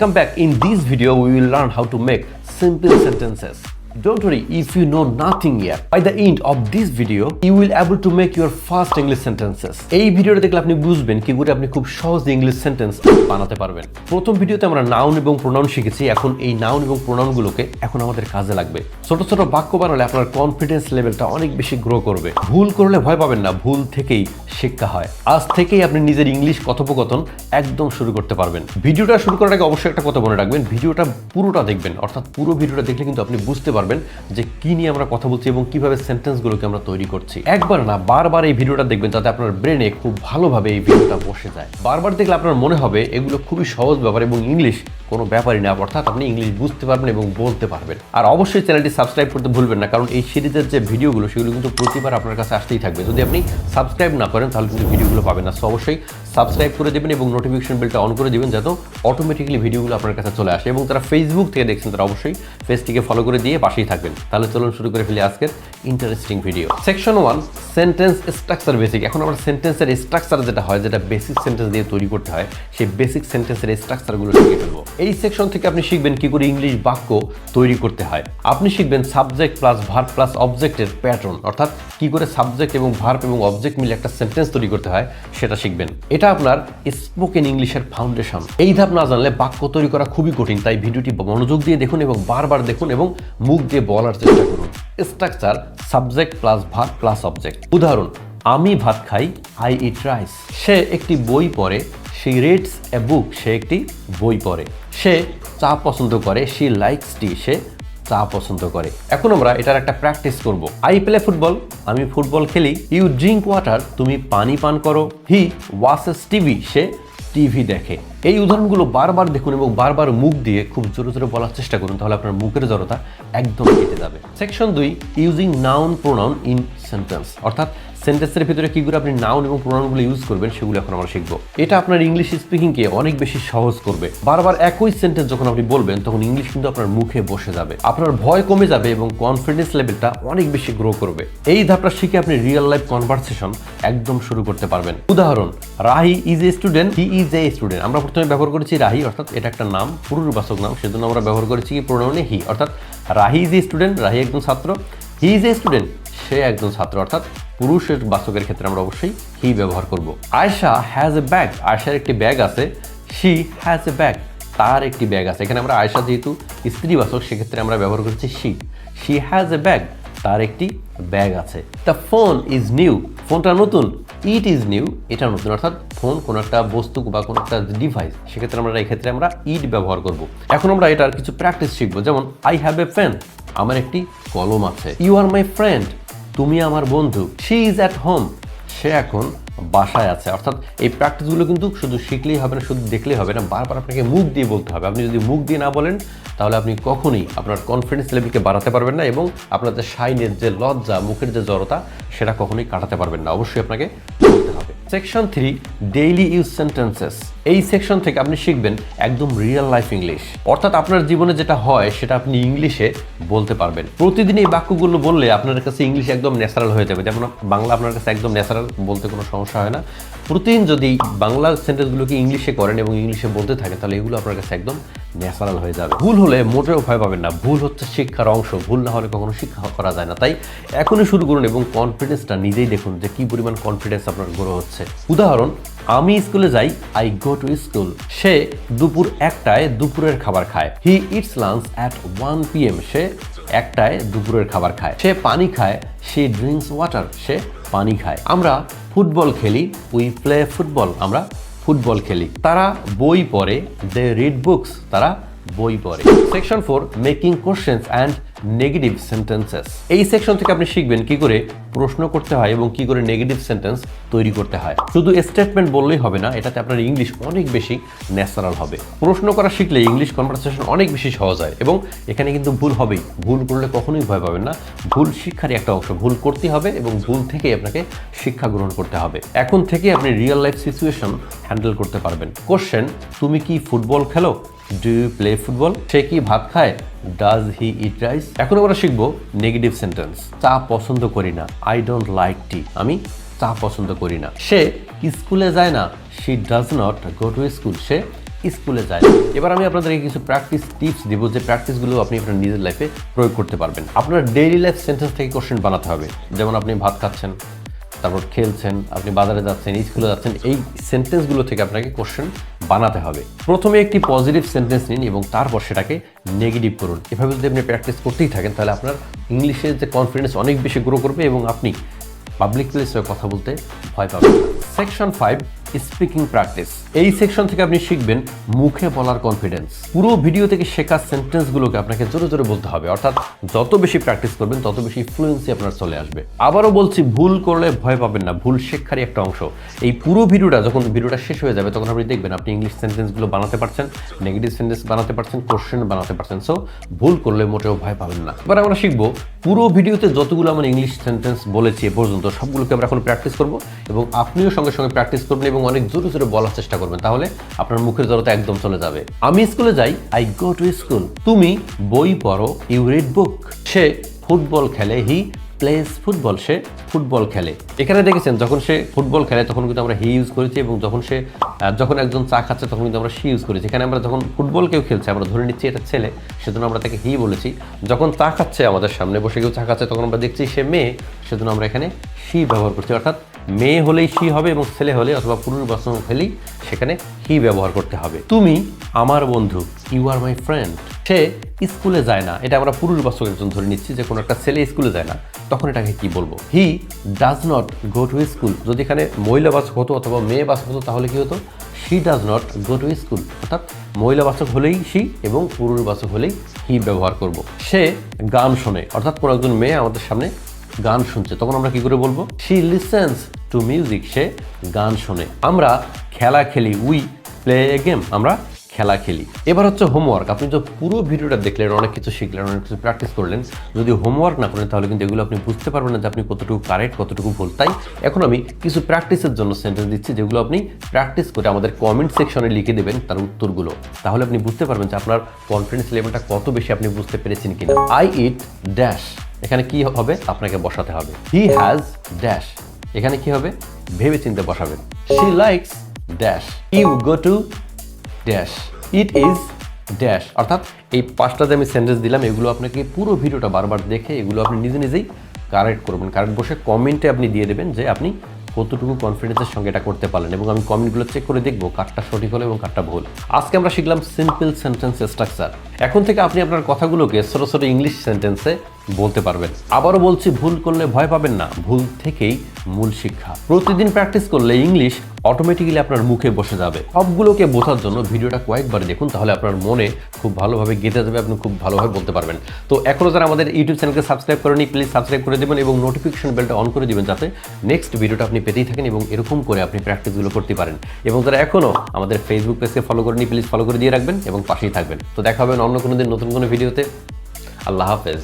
Come back. In this video, we will learn how to make simple sentences. Don't worry if you know nothing yet. By the end of this video, you will able to make your first English sentences. এই ভিডিওটা দেখলে আপনি বুঝবেন কি করে আপনি খুব সহজে ইংলিশ সেন্টেন্স বানাতে পারবেন। প্রথম ভিডিওতে আমরা নাউন এবং প্রোনাউন শিখেছি। এখন এই নাউন এবং প্রোনাউনগুলোকে এখন আমাদের কাজে লাগবে। ছোট ছোট বাক্য বানালে আপনার কনফিডেন্স লেভেলটা অনেক বেশি গ্রো করবে। ভুল করলে ভয় পাবেন না, ভুল থেকেই শিক্ষা হয়। আজ থেকেই আপনি নিজের ইংলিশ কথোপকথন একদম শুরু করতে পারবেন। ভিডিওটা শুরু করার আগে অবশ্যই একটা কথা মনে রাখবেন, ভিডিওটা পুরোটা দেখবেন, অর্থাৎ পুরো ভিডিওটা দেখলে কিন্তু আপনি বুঝতে পারবেন যে কি নিয়ে আমরা কথা বলছি এবং কিভাবে সেন্টেন্সগুলোকে আমরা তৈরি করছি। একবার না, বারবার এই ভিডিওটা দেখবেন যাতে আপনার ব্রেনে খুব ভালোভাবে এই ভিডিওটা বসে যায়। বারবার দেখলে আপনার মনে হবে এগুলো খুবই সহজ ব্যাপার এবং ইংলিশ কোনো ব্যাপারই না, অর্থাৎ আপনি ইংলিশ বুঝতে পারবেন এবং বলতে পারবেন। আর অবশ্যই চ্যানেলটি সাবস্ক্রাইব করতে ভুলবেন না, কারণ এই সিরিজের যে ভিডিওগুলো সেগুলো কিন্তু প্রতিবার আপনার কাছে আসতেই থাকবে। যদি আপনি সাবস্ক্রাইব না করেন তাহলে কিন্তু ভিডিওগুলো পাবেন না। সো অবশ্যই সাবস্ক্রাইব করে দেবেন এবং নোটিফিকেশন বেলটা অন করে দেবেন যাতে অটোমেটিক্যালি ভিডিওগুলো আপনার কাছে চলে আসে। এবং তারা ফেসবুক থেকে দেখছেন তারা অবশ্যই পেজটিকে ফলো করে দিয়ে পাশেই থাকবেন। তাহলে চলুন শুরু করে ফেলি আজকের interesting video. Section 1, sentence structure basic. এখন আমরা সেন্টেন্সের স্ট্রাকচার যেটা হয়, যেটা বেসিক সেন্টেন্স দিয়ে তৈরি করতে হয়, সেই বেসিক সেন্টেন্সের স্ট্রাকচারগুলো শিখে ফেলবো। এই সেকশন থেকে আপনি শিখবেন কি করে ইংলিশ বাক্য তৈরি করতে হয়। আপনি শিখবেন সাবজেক্ট প্লাস ভার্ব প্লাস অবজেক্টের প্যাটার্ন, অর্থাৎ কি করে সাবজেক্ট এবং ভার্ব এবং অবজেক্ট মিলে একটা সেন্টেন্স তৈরি করতে হয় সেটা শিখবেন। এটা আপনার স্পোকেন ইংলিশের ফাউন্ডেশন। এই ধাপ না জানলে বাক্য তৈরি করা খুবই কঠিন, তাই ভিডিওটি মনোযোগ দিয়ে দেখুন এবং বারবার দেখুন এবং মুখ দিয়ে বলার চেষ্টা করুন। Structure subject plus verb plus object. উদাহরণ, আমি ভাত খাই, আই ইট রাইস। সে একটি বই পড়ে, শি রিডস এ বুক। সে একটি বই পড়ে। সে চা পছন্দ করে, শি লাইকস টি। সে চা পছন্দ করে। এখন আমরা এটার একটা প্র্যাকটিস করব। আই প্লে ফুটবল, আমি ফুটবল খেলি। ইউ ড্রিঙ্ক ওয়াটার, তুমি পানি পান করো। He watches TV, say TV দেখে। এই উদাহরণগুলো বারবার দেখুন এবং বারবার মুখ দিয়ে খুব জোরে জোরে বলার চেষ্টা করুন, তাহলে আপনার মুখের জড়তা একদম কেটে যাবে। Section 2, using noun pronoun in sentence, অর্থাৎ সেন্টেন্সের ভিতরে কি করে আপনি নাউন এবং প্রোনাউনগুলো ইউজ করবেন সেগুলো এখন আমরা শিখবো। এটা আপনার ইংলিশ স্পিকিংকে অনেক বেশি সহজ করবে। বারবার একই সেন্টেন্স যখন আপনি বলবেন তখন ইংলিশ কিন্তু আপনার মুখে বসে যাবে, আপনার ভয় কমে যাবে এবং কনফিডেন্স লেভেলটা অনেক বেশি গ্রো করবে। এই ধাপটা শিখে আপনি রিয়েল লাইফ কনভারসেশন একদম শুরু করতে পারবেন। উদাহরণ, Rahi is a student, he is a student. আমরা প্রথমে ব্যবহার করেছি রাহি, অর্থাৎ এটা একটা নাম, পুরুষবাচক নাম, সেজন্য আমরা ব্যবহার করেছি কি প্রোনাউনে হি, অর্থাৎ Rahi is a student, Rahi একজন ছাত্র। হি ইজ এ স্টুডেন্ট, সে একজন ছাত্র, অর্থাৎ পুরুষের বাচকের ক্ষেত্রে আমরা অবশ্যই হি ব্যবহার করব। আয়শা হ্যাজ এ ব্যাগ, আয়শার একটি ব্যাগ আছে। শি হ্যাজ এ ব্যাগ, তার একটি ব্যাগ আছে। এখানে আমরা আয়শা যেহেতু স্ত্রীবাচক সেক্ষেত্রে আমরা ব্যবহার করছি she. She has a bag, তার একটি ব্যাগ আছে। দ্য ফোন ইজ নিউ, ফোনটা নতুন। ইট ইজ নিউ, এটা নতুন, অর্থাৎ ফোন কোনো একটা বস্তু বা কোনো একটা ডিভাইস, সেক্ষেত্রে আমরা এক্ষেত্রে আমরা ইট ব্যবহার করব। এখন আমরা এটার কিছু প্র্যাকটিস শিখবো। যেমন আই হ্যাভ এ পেন, আমার একটি কলম আছে। ইউ আর মাই ফ্রেন্ড, তুমি আমার বন্ধু। শি ইজ অ্যাট হোম, সে এখন বাসায় আছে। অর্থাৎ এই প্র্যাকটিসগুলো কিন্তু শুধু শিখলেই হবে না, শুধু দেখলেই হবে না, বারবার আপনাকে মুখ দিয়ে বলতে হবে। আপনি যদি মুখ দিয়ে না বলেন তাহলে আপনি কখনোই আপনার কনফিডেন্স লেভেলকে বাড়াতে পারবেন না এবং আপনার যে শাইনের যে লজ্জা, মুখের যে জড়তা, সেটা কখনোই কাটাতে পারবেন না। অবশ্যই আপনাকে বলতে হবে। Section 3, daily use sentences. এই সেকশন থেকে আপনি শিখবেন একদম রিয়েল লাইফ ইংলিশ, অর্থাৎ আপনার জীবনে যেটা হয় সেটা আপনি ইংলিশে বলতে পারবেন। প্রতিদিন এই বাক্যগুলো বললে আপনার কাছে ইংলিশ একদম ন্যাচারাল হয়ে যাবে। যেমন বাংলা আপনার কাছে একদম ন্যাচারাল, বলতে কোনো সমস্যা হয় না। প্রতিদিন যদি বাংলা সেন্টেন্সগুলোকে ইংলিশে করেন এবং ইংলিশে বলতে থাকেন তাহলে এগুলো আপনার কাছে একদম ন্যাচারাল হয়ে যাবে। ভুল হলে মোটেও ভয় পাবেন না, ভুল হচ্ছে শিক্ষার অংশ, ভুল না হলে কখনো শিক্ষা করা যায় না। তাই এখনই শুরু করুন এবং কনফিডেন্সটা নিজেই দেখুন যে কি পরিমাণ কনফিডেন্স আপনার গ্রো হচ্ছে। উদাহরণ, আমি স্কুলে যাই, আই গো টু স্কুল। সে দুপুর 1টায় দুপুরের খাবার খায়। He eats lunch at 1 PM, সে 1টায় দুপুরের খাবার খায়। সে পানি খায়, শি ড্রিঙ্কস ওয়াটার, সে পানি খায়। আমরা ফুটবল খেলি, উই প্লে ফুটবল, আমরা ফুটবল খেলি। তারা বই পড়ে, দে রিড বুকস, তারা বই পড়ে। Section 4, making questions and negative sentences. এই সেকশন থেকে আপনি শিখবেন কি করে প্রশ্ন করতে হয় এবং কি করে নেগেটিভ সেন্টেন্স তৈরি করতে হয়। শুধু স্টেটমেন্ট বললেই হবে না, এটাতে আপনার ইংলিশ অনেক বেশি ন্যাচারাল হবে। প্রশ্ন করা শিখলে ইংলিশ কনভারসেশন অনেক বেশি সহজ হয় এবং এখানে কিন্তু ভুল হবেই। ভুল করলে কখনোই ভয় পাবেন না, ভুল শিক্ষারই একটা অংশ। ভুল করতে হবে এবং ভুল থেকেই আপনাকে শিক্ষা গ্রহণ করতে হবে। এখন থেকে আপনি রিয়েল লাইফ সিচুয়েশন হ্যান্ডেল করতে পারবেন। কোশ্চেন, তুমি কি ফুটবল খেলো? Do you play football? সে কি ভাত খায়? Does he eat rice? এখন আমরা শিখবো নেগেটিভ সেন্টেন্স। চা পছন্দ করি না, আই ডোন্ট লাইক টি, আমি চা পছন্দ করি না। সে স্কুলে যায় না, she does not go to school, সে স্কুলে যায়। এবার আমি আপনাদেরকে কিছু প্র্যাকটিস টিপস দিব, যে প্র্যাকটিসগুলো আপনি আপনার নিজের লাইফে প্রয়োগ করতে পারবেন। আপনার ডেইলি লাইফ সেন্টেন্স থেকে কোশ্চেন বানাতে হবে। যেমন আপনি ভাত খাচ্ছেন, তারপর খেলছেন, আপনি বাজারে যাচ্ছেন, স্কুলে যাচ্ছেন, এই সেন্টেন্সগুলো থেকে আপনাকে কোশ্চেন বানাতে হবে। প্রথমে একটি পজিটিভ সেন্টেন্স নিন এবং তারপর সেটাকে নেগেটিভ করুন। এভাবে যদি আপনি প্র্যাকটিস করতেই থাকেন তাহলে আপনার ইংলিশের যে কনফিডেন্স অনেক বেশি গ্রো করবে এবং আপনি পাবলিক প্লেসে কথা বলতে ভয় পাবেন। Section 5, speaking practice. এই সেকশন থেকে আপনি শিখবেন মুখে বলার কনফিডেন্স। পুরো ভিডিও থেকে শেখা সেন্টেন্সগুলোকে আপনাকে জোরে জোরে বলতে হবে, অর্থাৎ যত বেশি প্র্যাকটিস করবেন তত বেশি ফ্লুয়েন্সি আপনার চলে আসবে। আবারও বলছি, ভুল করলে ভয় পাবেন না, ভুল শেখারই একটা অংশ। এই পুরো ভিডিওটা যখন ভিডিওটা শেষ হয়ে যাবে তখন আপনি দেখবেন আপনি ইংলিশ সেন্টেন্সগুলো বানাতে পারছেন, নেগেটিভ সেন্টেন্স বানাতে পারছেন, কোশ্চেন বানাতে পারছেন। সো ভুল করলে মোটেও ভয় পাবেন না। এবার আমরা শিখবো পুরো ভিডিওতে যতগুলো আমরা ইংলিশ সেন্টেন্স বলেছি এ পর্যন্ত সবগুলোকে আমরা এখন প্র্যাকটিস করব এবং আপনিও সঙ্গে সঙ্গে প্র্যাকটিস করবেন এবং অনেক জোরে জোরে বলার চেষ্টা করবেন, তাহলে আপনার মুখের জড়তা একদম চলে যাবে। আমি স্কুলে যাই, আই গো টু স্কুল। তুমি বই পড়ো, ইউ রিড বুক। সে ফুটবল খেলে, হি প্লেস ফুটবল। সে ফুটবল খেলে। এখানে দেখেছেন যখন সে ফুটবল খেলে তখন কিন্তু আমরা হি ইউজ করেছি এবং যখন একজন চা খাচ্ছে তখন কিন্তু আমরা সি ইউজ করেছি। এখানে আমরা যখন ফুটবল কেউ খেলছে আমরা ধরে নিচ্ছি এটা ছেলে, সেজন্য আমরা তাকে হি বলেছি। যখন চা খাচ্ছে আমাদের সামনে বসে কেউ চা খাচ্ছে তখন আমরা দেখছি সে মেয়ে, সেজন্য আমরা এখানে সি ব্যবহার করছি। অর্থাৎ মেয়ে হলেই সি হবে এবং ছেলে হলে অথবা পুনর্বাচন হলেই সেখানে হি ব্যবহার করতে হবে। তুমি আমার বন্ধু, ইউ আর মাই ফ্রেন্ড। সে স্কুলে যায় না, এটা আমরা পুরুষবাচক একজন ধরে নিচ্ছি, যে কোনো একটা ছেলে স্কুলে যায় না, তখন এটাকে কি বলবো? He does not go to school. যদি এখানে মহিলাবাচক হতো অথবা মেয়েবাচক হতো তাহলে কি হতো? She does not go to school. অর্থাৎ মহিলাবাচক হলেই শি এবং পুরুষবাচক হলেই হি ব্যবহার করব। সে গান শোনে, অর্থাৎ কোনো একজন মেয়ে আমাদের সামনে গান শুনছে, তখন আমরা কি করে বলবো? She listens to music. সে গান শোনে। আমরা খেলা খেলি, উই প্লে এ গেম। আমরা খেলা খেলি। এবার হচ্ছে হোমওয়ার্ক। আপনি যে পুরো ভিডিওটা দেখলেন, অনেক কিছু শিখলেন, অনেক কিছু প্র্যাকটিস করলেন, যদি হোমওয়ার্ক না করেন তাহলে কিন্তু এগুলো আপনি বুঝতে পারবেন না যে আপনি কতটুকু কারেক্ট, কতটুকু ভুল। তাই এখন আমি কিছু প্র্যাকটিসের জন্য সেন্টেন্স দিচ্ছি, যেগুলো আপনি প্র্যাকটিস করে আমাদের কমেন্ট সেকশনে লিখে দেবেন তার উত্তরগুলো। তাহলে আপনি বুঝতে পারবেন যে আপনার কনফিডেন্স লেভেলটা কত বেশি আপনি বুঝতে পেরেছেন কিনা। I eat dash. এখানে কি হবে? আপনাকে বসাতে হবে। He has dash. এখানে কি হবে? ভেবে চিন্তে বসাবেন। She likes dash. You go to dash. It is dash. অর্থাৎ এই 5টা যে আমি সেন্টেন্স দিলাম এগুলো আপনাকে পুরো ভিডিওটা বারবার দেখে এগুলো আপনি নিজে নিজেই কারেক্ট করবেন। কারেক্ট বসে কমেন্টে আপনি দিয়ে দেবেন যে আপনি কতটুকু কনফিডেন্সের সঙ্গে এটা করতে পারলেন, এবং আমি কমেন্টগুলো চেক করে দেখবো কারটা সঠিক হলো এবং কারটা ভুল। আজকে আমরা শিখলাম সিম্পল সেন্টেন্স স্ট্রাকচার। এখন থেকে আপনি আপনার কথাগুলোকে ছোট ছোট ইংলিশ সেন্টেন্সে বলতে পারবেন। আবারও বলছি, ভুল করলে ভয় পাবেন না, ভুল থেকেই মূল শিক্ষা। প্রতিদিন প্র্যাকটিস করলে ইংলিশ অটোমেটিক্যালি আপনার মুখে বসে যাবে। সবগুলোকে বোঝার জন্য ভিডিওটা কয়েকবার দেখুন, তাহলে আপনার মনে খুব ভালোভাবে গেঁথে যাবে, আপনি খুব ভালোভাবে বলতে পারবেন। তো এখনও যারা আমাদের ইউটিউব চ্যানেলকে সাবস্ক্রাইব করেনি, প্লিজ সাবস্ক্রাইব করে দেবেন এবং নোটিফিকেশন বেলটা অন করে দিবেন, যাতে নেক্সট ভিডিওটা আপনি পেতেই থাকেন এবং এরকম করে আপনি প্র্যাকটিসগুলো করতে পারেন। এবং যারা এখনও আমাদের ফেসবুক পেজকে ফলো করেনি, প্লিজ ফলো করে দিয়ে রাখবেন এবং পাশেই থাকবেন। তো দেখা হবে অন্য কোনো দিন নতুন কোনো ভিডিওতে। আল্লাহ হাফেজ।